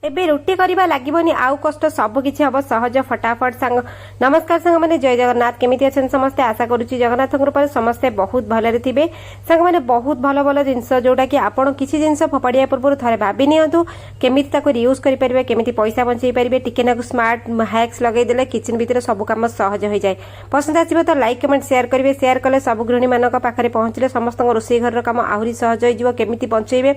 एबे रुटी करबा लागबनी आउ कष्ट सब किछि हबो सहज फटाफट संग। नमस्कार संग माने जय जगन्नाथ। केमिति अछन समस्ते? आशा करूची जगन्नाथ कृपा समस्ते बहुत भलरे थिबे। संग माने बहुत भल भल जिंस जोटा कि आपण किछि जिंस फपाडिया पूर्व थरे भाबी नियंतु केमिति ताको यूज करि परिबे, केमिति पैसा बंचै परिबे। टिके नाको स्मार्ट हैक्स लगै देले किचन भीतर सब काम सहज होई जाय। पसंद आसीबो तो लाइक कमेंट शेयर करिवे। शेयर कले सब गृहिणी मानक पाखरे पहुंचले समस्त रोसई घर काम आहुरी सहज होई जिवो। केमिति बंचैबे,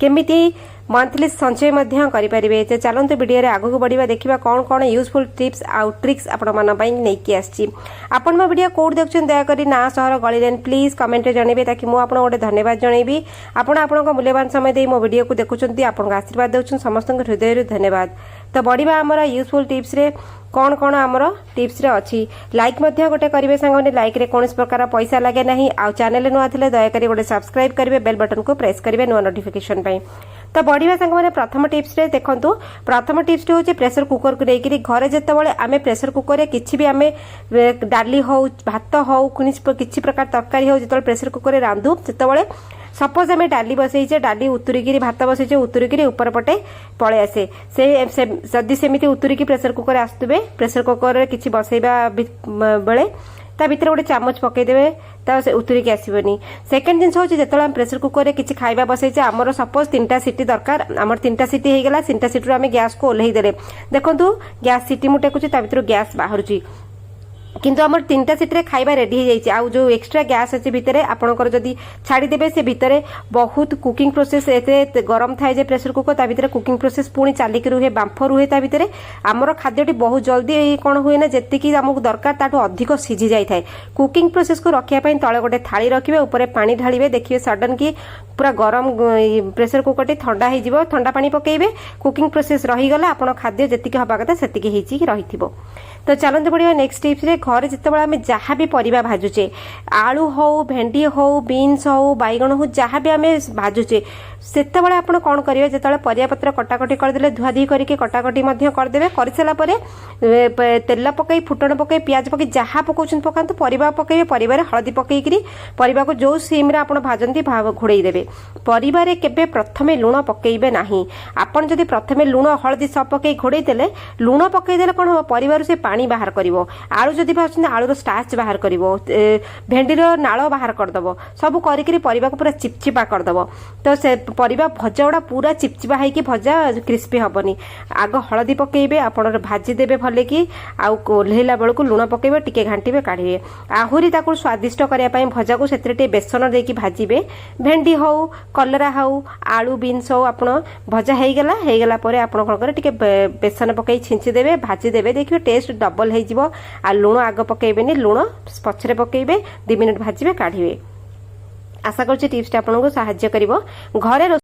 केमिति मंथली संचय मध्य करि परिबे। ते चलंतु वीडियो रे आगु को बढ़िबा, देखिबा कोन कोन यूजफुल टिप्स आउ ट्रिक्स आपण मन पई नै कि आछि। आपण म वीडियो कोड देखछन दया करी ना सहर गळी देन प्लीज कमेंट रे जणेबे ताकि मु आपण गोटे धन्यवाद जणेबी। आपण आपण को मूल्यवान समय दे मो वीडियो को देखुछंती, आपण आशीर्वाद देउछन समस्त हृदय रे धन्यवाद। तो बढ़िबा हमर यूजफुल टिप्स रे कौन कौन आमर टिप्स रे अच्छी। लाइक मध्य गोटे करेंगे सांगने, लाइक रे कौन प्रकार पैसा लगे ना। आउ चैनल नुआ थे दयाकोरी गोटे सब्सक्राइब करेंगे, बेल बटन को प्रेस करेंगे नुआ नोटिफिकेशन पाई। तो बढ़िया सांग मैंने प्रथम टिप्स रे देखंतु। प्रथम टिप्स हूँ प्रेसर कुकर को लेकर घरे जितेबाला आम प्रेसर कुकर किसी भी आम डाली हो भात हो किसी प्रकार तरकारी हो जो प्रेसर कुकर रांधु जितेबाला सपोज आम डाली बसईचे, डाली उतुरिकी भात बसईचे, उतुरिकी ऊपर पटे पड़े आसे से जदि सेमती उतुरिकी प्रेसर कुकर आसुवे, प्रेसर कुकर किसी बसैबा बेले ता भीतर गोटे चामच पकईदेवे तो से उतुरिकी आसबनी। सेकेंड जिन हूँ जो आम प्रेसर कुकर किसी खाଇବା बसईचे, आमर सपोज 3टा सीटी दरकार, आमर 3टा सीटी हो गला, 3टा सीटी आम गैस को ओल्लई देले। देखो गैस सीटी मु टेकुची ता भीतर गैस बाहर किंतु आमर 3टा सीट्रे खाଇବା रेडी हो जाइए। आउ जो एक्स्ट्रा गैस अच्छे भितर आपंकर जदि छाड़ीदेवे से भितर बहुत कुकिंग प्रोसेस एते गरम थाए जे प्रेसर कुकर ता भितर कुकिंग प्रोसेस पुणी चालिक रुहे, बांफ रुहे ता भितर आमर खाद्यटी बहुत जल्दी कौन हुए ना जेतिकी आमको दरकार ताठू अधिक सिझी जाए। कुकिंग प्रोसेस को रखिया पई तळे गोटे थाली रखिबे, ऊपर पानी ढालिबे, देखिए सडन की पूरा गरम प्रेसर कुकरटी ठंडा हो जिवो, ठंडा पानी पकेइबे, कुकिंग प्रोसेस रही गला आपण खाद्य जेतिकी हबा कथा सेतिकी हेची रहिथिबो। तो चलते बढ़िया नेक्स्ट टिप्स रे घर जिते आम जहाँ भी परिबा भाजुचे, आलू हो भेंडी हो बीन्स हो बैगण हो जहाँ भी आम भाजुचे सेते बळे आपण कोन करिवे, जेतले परिया पत्र कटाकटी करदेले धुआधी करके कटाकटी मध्य करदेवे। कर सारा परे तेल पकई फुटण पकई पियाज पकई जहाँ पकाउछन पकांतु, परिबा पकईबे, परिबारे हळदी पकईकरी परिबा को जो सीम रे आपण भाजंती घोड़ई देबे। परिबारे केबे प्रथमे लुण पकईबे नाही। आपण जदि प्रथमे लुण हळदी सब पकई घोड़ई देले, लुण पकई देले कोन हो परिबार से पानी बाहर करिवो। आलू जदि भाजछन आलूर स्टार्च बाहर करिवो, भेंडीर नाळ बाहर करदबो, सब करिकरी परिबा को पूरा चिपचिपा करदबो। तो से परिबा भजा गुड़ा पूरा चिपचिपा होगी भजा क्रिस्पी हेनी। आग हलदी पकईबे, आपण भाजी देबे भले कि आउ ओल्हेला बेलू लुण पकईबे, टिके घांटीबे, काढ़ीबे। आहुरी ताकू स्वादिष्ट करने भजा को से बेसन देकी भाजीबे। भेंडी हो कलरा हो आलू बीन्स हो आपण भजा ହେଇଗଲା ପରେ ଆପଣ କଣ करे टिके बेसन पकई छिंची देबे, भाजी देबे, देखिए टेस्ट डबल हो जिवो। आ लुण आग पकईबेनी, लुण पछरे पकईबे, 2 मिनिट भाजीबे, काढ़ीबे। आशा करूँ टिप्स आपको साहाय्य करिवो। घरे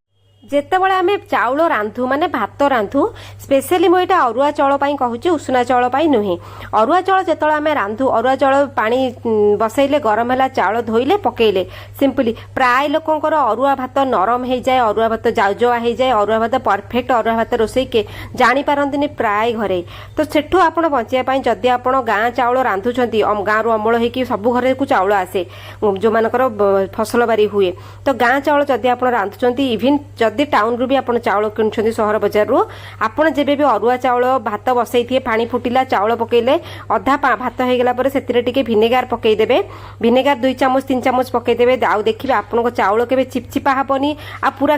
जेतेबेले आमे चाउल रांधु माने भात रांधु, स्पेशली मु एटा अरुआ चाउल पाई कहूची, उषुना चाउल पाई नुहे। अरुआ चाउल जेतेबेले आमे रांधु, अरुआ चाउल पानी बसैले गरम हैला, चाउल धोइले पकेइले, सिंपली प्राय लोकंकर अरुआ भात नरम हो जाए, अरुआ भात जाउजवा हो जाए, अरुआ भात परफेक्ट अरुआ भात रोसई के जानी पारंतिनी प्राय घरे। तो सेठू आपण बंचिया पाई जदि आपण गाँ चाउल रांधुछंती, गाँ रु अमल होइकी सब घरे को चाउल आसे जो मानकर फसल बारी हुए, तो गाँ चाउल जदि आपण रांधुछंती, इवन जदि टाउन रु भी आपण चाउल किनुछंती सहर बाजार रु, आपण जेबे भी अरुआ चाउल भात बसई थिए, पानी फुटिला चाउल पकेइले, अधा भात हो गला पर सेतिरे टिके विनेगार पकई देबे, विनेगार 2 चामच 3 चामच पकई देबे। आउ देखिबे आपनको चाउल केबे चिपचिपा हबनी, आ पूरा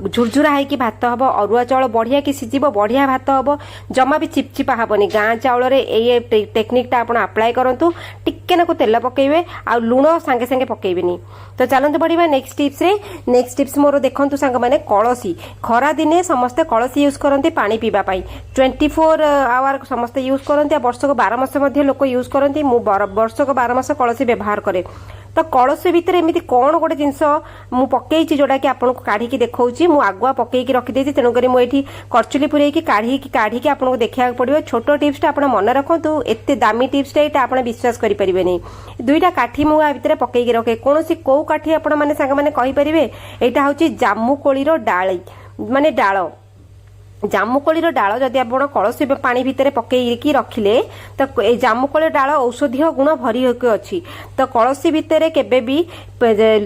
झुरझुरा है कि भात हबो। अरुआ चाउल बढ़िया कि सिजिबो, बढ़िया भात हबो, जमा भी चिपचिपा हबनी। गाँ चाउल रे ए टेक्निक आपण अप्लाई करंतु, टिके नाको तेल पकईबे, आ लुण संगे संगे पकईबेनी। तो चलंतु बढ़िबा नेक्स्ट टिप्स रे। नेक्स्ट टिप्स मोर देखंतु संग माने कलसी। खरा दिने समस्ते कलसी यूज करते पानी पीवा पाई, 24 आवर समस्ते यूज करते। वर्ष को 12 मास लोक यूज करते, वर्ष को 12 मास कलसी व्यवहार करे। तो कलसी भितर एमती कौन गोटे जिनस मु पकई जोटा कि आपको काढ़ी देखा मु आगुआ पकईकी रखिदे, तेणुक मुझे करचुली पुरई काढ़ी आपको देखा पड़ो। छोट टिप्स आप मन रखु, एत दामी टिप्स यहाँ आप विश्वास करें। 2टा काठी मु भितर पकईकी रखे, कौन कौ काठी आप सांग मैंने कहींपारे, यहाँ हूँ जामुकोली डाली माने डाल, ଜାମୁକୋଳି डाल जदि आप कलसी पानी भितर पकईकी रखिले तो जामुकोली डाल औषधीय गुण भरी अच्छी तो कलसी भितर केबे भी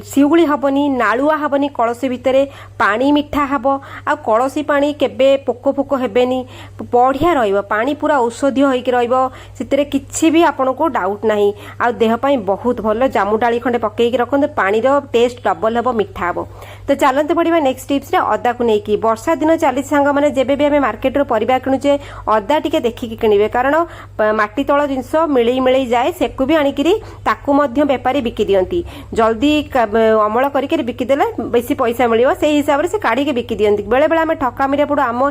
शिउली हबनी नालुआ हबनी कलसी भितर पानी मिठा हब आ कलसी पानी केबे पोक फोक हेबेनी बढ़िया रहिबो पानी पूरा औषधीय होइके रहिबो सितरे किछि भी आपन को डाउट नाही आ देह पई बहुत भलो जामु डाली खंडे पकईकी रखन पानी रो टेस्ट डबल हबो मिठा हबो। तो चलते पड़िबा नेक्स्ट टिप्स रे अदा को नेकी वर्षा दिन चली सांग माने जेबे भी आमे मार्केट रो परिबा किनुचे अदा टिके देखिकी किनिबे कारण माटी तळ जिंस मिळई मिळई जाए सेकु भी आनिकिरी ताकू मध्य व्यापारी बिकी दियंती जल्दी अमल करके बिकी देले बेसी पैसा मिलियो से हिसाब रे से काढी के बिकी दियंती बेले बेले आमे ठकामी रे पडो आम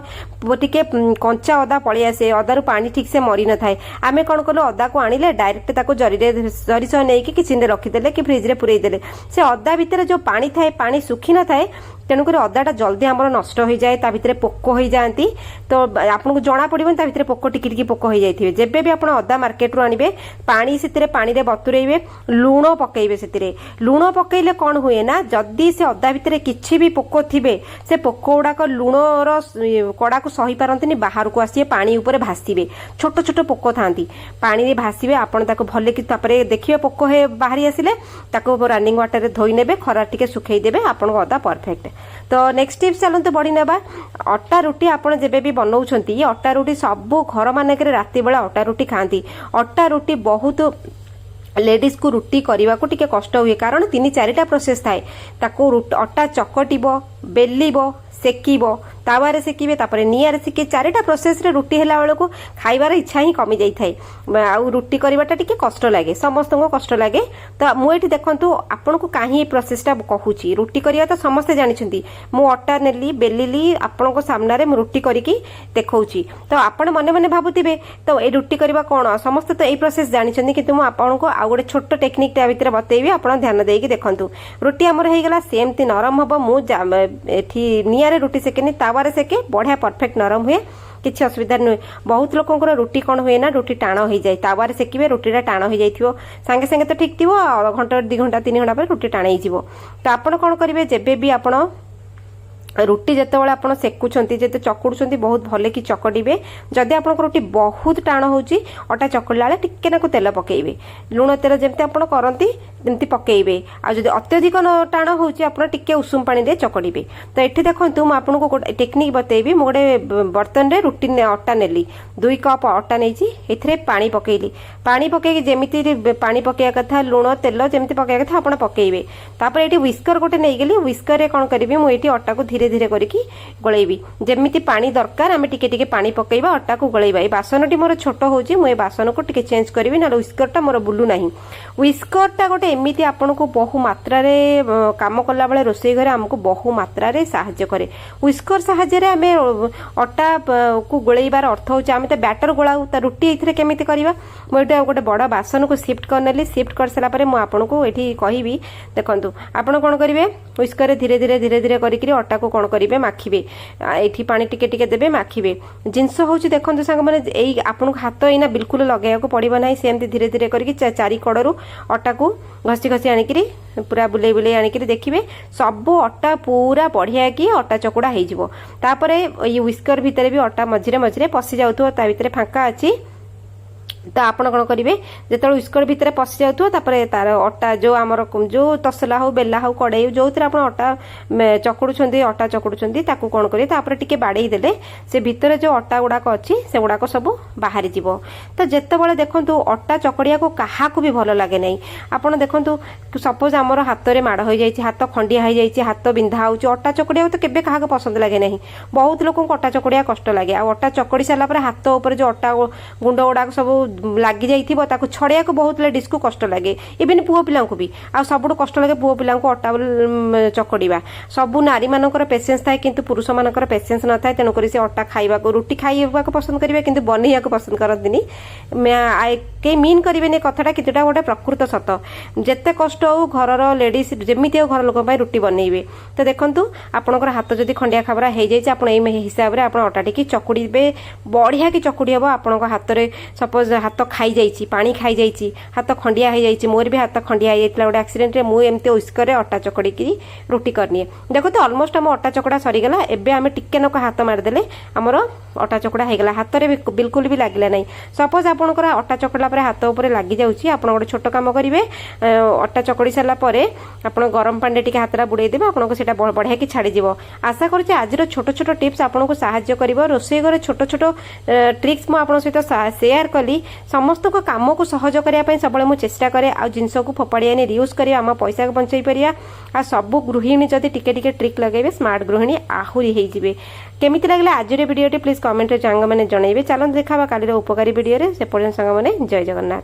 टिके कंचा अदा पळी आसे अदा रो पानी ठीक से मरी न थाए आमे कोन कलो अदा को आनिले डायरेक्ट ताको जरी सह नेकी किचन रे रखी देले कि फ्रिज रे पुरई देले से अदा भितर जो पानी थाए पानी सुखी न थाए तेणुक अदाटा जल्दी आमर नष्ट हो जाए ता भितर पोक हो जाती तो आपको जना पड़े ता भितर पोक टिकी टिकी पोक हो जाए जेबे भी आप अदा मार्केट रू आनिबे पानी से पानी रे बतुरेबे लुण पकेबे से लुण पकेले कौन हुए ना जदि से अदा भितर किछि भी पोक थिबे से पोक गुड़ाक लुणर कड़ा को सही पारंतनी बाहर को आसी पानी ऊपर भासीबे छोट छोट पोक थांती पानी रे भासीबे आपण ताको भले कि तापरे देखिबे पोक हे बाहरी आसिले ताको रनिंग वाटर रे धोई नेबे खरा टिके सुखई देबे आपण अदा परफेक्ट। तो नेक्स्ट टिप्स चलते बढ़ी नेबा अटा रुटी आपन जेबे भी बनाउछंती अटा रुटी सब घर मानकरे राति बेला अटा रुटी खांती अटा रुटी बहुत लेडीज को रुटी करने को टिके कष्ट हुए कारण 3-4टा प्रोसेस थाए ताको अटा चकटिबो बेलिबो सेकिबो तावारे सेकिबे तापरे नियारे सेके 4टा प्रोसेस रे रुटी हेला बेलको खाइबार इच्छा ही कमी जाई थाए आ रुटी करबाटा टिके कष्ट लागे समस्त को कष्ट लागे तो मु एठी देखंतु आपन को काहे प्रोसेसटा कहूची रुटी करिया तो समस्त जानि छथि मु अटा नेली बेलिली आपन को सामने रे मु रुटी करिकी देखौची तो आपन मने मने भाबुतिबे तो ए रुटी करबा कोन समस्त तो ए प्रोसेस जानि छथि किंतु मु आपन को आ गोटे छोट टेक्निक ता भितर बतेइबी आपन ध्यान देइकी देखंतु रुटी हमर हे गेला सेमती नरम हबो मु एठी नियारे रुटी सेकेनी तावारे सेके बढ़िया परफेक्ट नरम हुए किसी असुविधा नुहे बहुत लोकंकर रुटी कौन हुए ना रुटी टाण हो जाए तावारे सेकिबे रुटीटा टाण हो जाइथिबो सांगे सांगे तो ठीक थिबो घंटा 2 घंटा 3 घंटा पर रुटी टाण हो तो आपण कौन करेंगे जेबे भी आपण रुटी जितेबाला आप सेकुंट जिते चकुड़ बहुत भले कि चकटिबे जदि आप रुटी बहुत टाण होची अटा चकड़ला बेले टिके नाकु तेल पकेइबे लुण तेल जमती आप करती जमती पकेइबे आ जदि अत्यधिक टाण होची आप टिके उषुम पानी दे चकड़िबे तो एठी देखंतु मु आपनको गोटे टेक्निक बतेइबी मु गोटे बर्तन रे रुटी अटा नेली 2 कप अटा नेची एथिरे पानी पकेइली पानी पकेइकी जेमिति पानी पकेया कथा लुण तेल जेमिति पकेया कथा आपण पकेइबे तापर एठी व्हिस्कर गोटे नै गेली व्हिस्कर रे कोन करिवि मु एठी अटा को धीरे धीरे करिकी गळेबी जेमिति पानी दरकार आमे टिके टिके पानी पकेइबा अटा को गळेबा ए बासनटी मोर छोट होची मु ए बासन को टिके चेंज करबी ना व्हिस्करटा मोर बुलू नाही व्हिस्करटा गोटे एमिति आपन को बहु मात्रा रे काम कला बेले रोसई घरे हमको बहु मात्रा रे सहायता करे व्हिस्कर सहायता रे आमे अटा को गळेबार अर्थ होची आमे त बैटर गळाउ त रुटी एथिरे केमिति करबा मु एटा गोटे बड़ बासन को शिफ्ट करनेली शिफ्ट कर सला परे मु आपन को एठी कहिबी देखंतु आपन कोन करिवे व्हिस्कर रे धीरे धीरे धीरे धीरे करिकरी अटा को कोन करिवे माखिबे एठी पानी टिके टिके देबे माखिबे जिंस होची देखंतु संग माने एई आपन को हाथ एना बिल्कुल लगाया को पड़िबो नाही सेमति धीरे धीरे करके चारि कड़रू अटा को घसी घसी आनिकरी पूरा बुले बुले आनिकरी देखिबे सब अटा पूरा बढ़िया कि अटा चकुड़ा हेई जिवो तापरे ये व्हिस्कर भितरे भी अटा मझिरे मझिरे पसी जाउथो ता भितरे फांका अछि तो आपण कौन करेंगे जो व्हिस्कर भितर पशि जाऊँ तार अटा जो आमर जो तसला हो बेला हो कड़े जो आप अटा चकुड़ अटा चकुड़ ताकू कौन करेंगे टिके बाड़े देले से भितर जो अटा गुड़ाक अच्छी से गुड़ाक सब बाहरी जीवो तो जितेबाला देखो अटा चकड़िया को क्या भी भल लगे ना आपड़ देखो सपोज आमर हाथ में माड़ हो जाए हाथ खंडिया हो जाए हाथ बिंधा हो अटा चकड़िया तो केबे क्या पसंद लगे ना बहुत लोक अटा चकड़िया कष्ट लगे आ अटा चकड़ी सारापर हाथ उपर जो अटा गुंड गुड़ाक सब लगी जाइथिबो ताकू छड़िया को बहुत लेडीज को कष्ट लगे इवन पुओ पिला को भी आ सबुठ कष्ट लगे पुओ पिला को अटा चकड़िया सबू नारी मानकर पेशेंस थाए किंतु पुरुष मानकर पेशेंस न थाए तेणुक से अटा खाइबा को रुटी खाइबा को पसंद करेंगे किंतु बनैया को पसंद करंतिनी के मीन करेंगे कथाटा कि गोटे प्रकृत सत जिते कष्ट हो घर लेडीज जमीती हो घर लोक रुटी बनइबे तो देखंतु आपनकर हाथ जदि खंडिया खबरा हो जाए आप हिसाब से आप अटा टिकी चकुड़े बढ़िया कि चकुड़ी हम आपन हाथ में सपोज हाथ खाई जाइए पानी खाई जाइए हाथ खंडिया हो जाइए मोर भी हाथ खंडिया हो गोटे एक्सीडेंट रे मुझे एमती उस्कर अटा चकड़ी रुटी करनी देखो तो ऑलमोस्ट आम अटा चकड़ा सरीगला एबे आम टिके नक हाथ मारिदेले आमर अटा चकड़ा होगला हाथ में बिल्कुल भी लगला नहीं सपोज आपंकर अटा चकड़ा पर हाथ उपर लग जाऊँगी आप गोटे छोट कम करेंगे अटा चकड़ी सारापर आप गरम पानी टे हाथ बुड़ेदेवे आपको से बढ़िया कि छाड़ीज आशा करुँचे आज छोट छोट टिप्स आपको साहाय्य कर रोषे घरे छोट छोट ट्रिक्स मुझे सहित सेयार कली समस्त कम को सहज करने सब मुझे चेष्टा करे आ जिनस को फोपाड़ी रियूज कर आम पैसा को बचाई पारिया आ सब गृहिणी जदि टिके टिके ट्रिक लगे स्मार्ट गृहिणी आहुरी होइजिबे केमिति लागला आज वीडियो प्लीज कमेंट रे सांग मैंने जनइबे चलन देखा काली उपकारी वीडियो से पर्यंत सांग मैंने जय जगन्नाथ।